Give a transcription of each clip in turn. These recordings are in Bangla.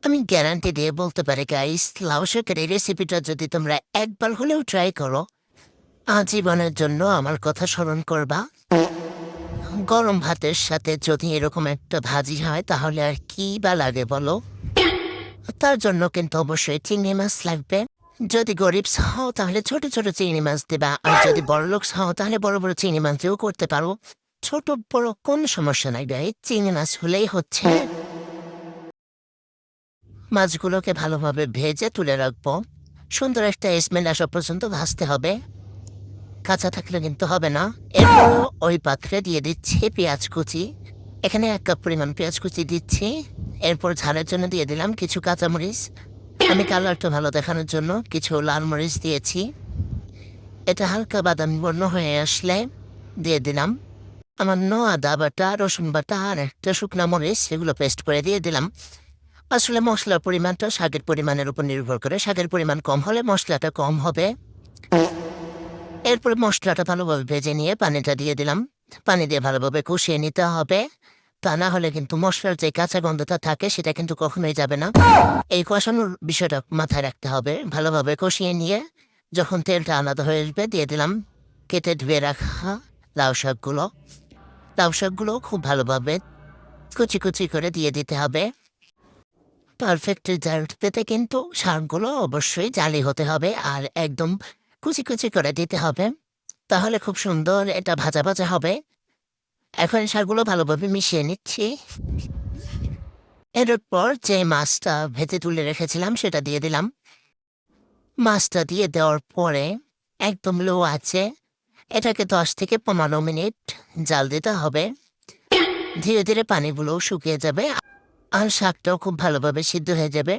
আমি গ্যারান্টি দিয়ে বলতে পারি গাইস, লাউ শাকের এই রেসিপিটা যদি তোমরা একবার হলেও ট্রাই করো, আজীবনের জন্য আমার কথা স্মরণ করবা। গরম ভাতের সাথে যদি এরকম একটা ভাজি হয় তাহলে আর কি বা লাগে বলো। তার জন্য কিন্তু অবশ্যই চিংড়ি মাছ লাগবে। যদি গরিব হও তাহলে ছোট ছোট চিংড়ি মাছ দেবা, আর যদি বড়লোক হও তাহলে বড় বড় চিংড়ি মাছ দিয়েও করতে পারো। ছোট বড় কোন সমস্যা নাই ভাই, চিংড়ি মাছ হলেই হচ্ছে। মাছগুলোকে ভালোভাবে ভেজে তুলে রাখবো। সুন্দর একটা স্মেল আসা পর্যন্ত ভাজতে হবে, কাঁচা থাকলে কিন্তু হবে না। এরপরও ওই পাত্রে দিয়ে দিচ্ছি পেঁয়াজ কুচি। এখানে 1 কাপ পরিমাণ পেঁয়াজ কুচি দিচ্ছি। এরপর ঝালের জন্য দিয়ে দিলাম কিছু কাঁচামরিচ। আমি কালারটা ভালো দেখানোর জন্য কিছু লাল মরিচ দিয়েছি। এটা হালকা বাদামি বর্ণ হয়ে আসলে দিয়ে দিলাম সামান্য আদা বাটা, রসুন বাটা আর একটা শুকনা মরিচ, এগুলো পেস্ট করে দিয়ে দিলাম। আসলে মশলার পরিমাণটা শাকের পরিমাণের উপর নির্ভর করে, শাকের পরিমাণ কম হলে মশলাটা কম হবে। এরপর মশলাটা ভালোভাবে ভেজে নিয়ে পানিটা দিয়ে দিলাম। পানি দিয়ে ভালোভাবে কষিয়ে নিতে হবে, তা না হলে কিন্তু মশলার যে কাঁচা গন্ধটা থাকে সেটা কিন্তু কখনোই যাবে না। এই কষানোর বিষয়টা মাথায় রাখতে হবে। ভালোভাবে কষিয়ে নিয়ে যখন তেলটা আলাদা হয়ে আসবে দিয়ে দিলাম কেটে ধুয়ে রাখা লাউ শাকগুলো। লাউ শাকগুলো খুব ভালোভাবে কুচি কুচি করে দিয়ে দিতে হবে। পারফেক্ট রেজাল্ট পেতে কিন্তু শাকগুলো অবশ্যই জালি হতে হবে আর একদম কুচি কুচি করে দিতে হবে, তাহলে খুব সুন্দর এটা ভাজা ভাজা হবে। এখন শাকগুলো ভালোভাবে মিশিয়ে নিচ্ছি। এরপর যে মাছটা ভেজে তুলে রেখেছিলাম সেটা দিয়ে দিলাম। মাছটা দিয়ে দেওয়ার পরে একদম লো আছে এটাকে 10 থেকে 15 মিনিট জাল দিতে হবে। ধীরে ধীরে পানিগুলো শুকিয়ে যাবে আর শাকটাও খুব ভালোভাবে সিদ্ধ হয়ে যাবে।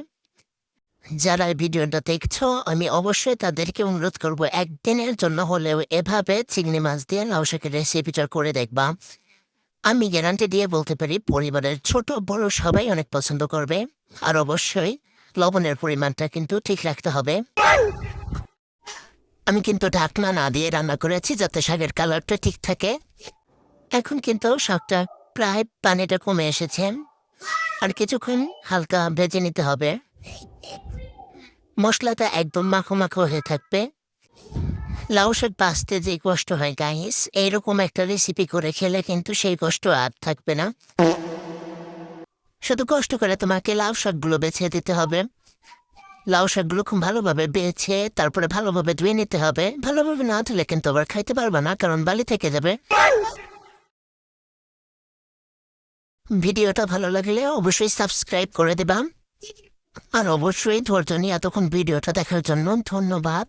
যারা এই ভিডিওটা দেখছো আমি অবশ্যই তাদেরকে অনুরোধ করব একদিনের জন্য হলেও এভাবে চিংড়ি মাছ দিয়ে লাউ শাকের রেসিপিটা করে দেখবা। আমি গ্যারান্টি দিয়ে বলতে পারি পরিবারের ছোট বড় সবাই অনেক পছন্দ করবে। আর অবশ্যই লবণের পরিমাণটা কিন্তু ঠিক রাখতে হবে। আমি কিন্তু ঢাকনা না দিয়ে রান্না করেছি যাতে শাকের কালারটা ঠিক থাকে। এখন কিন্তু শাকটা প্রায় পানিটা কমে এসেছে, আর কিছুক্ষণ হালকা ভেজে নিতে হবে। মশলাটা একদম মাখো মাখো হয়ে থাকবে। লাউ শাক বাছতে যে কষ্ট হয় গাইস, এইরকম একটা রেসিপি করে খেলে কিন্তু সেই কষ্ট আর থাকবে না। শুধু কষ্ট করে তোমাকে লাউ শাকগুলো বেছে দিতে হবে। লাউ শাকগুলো খুব ভালোভাবে বেছে তারপরে ভালোভাবে ধুয়ে নিতে হবে। ভালোভাবে না ধুলে কিন্তু আবার খাইতে পারবে না, কারণ বালি থেকে যাবে। ভিডিওটা ভালো লাগলে অবশ্যই সাবস্ক্রাইব করে দেবা। আর অবশ্যই ধৈর্য নিয়ে এতক্ষণ ভিডিওটা দেখার জন্য ধন্যবাদ।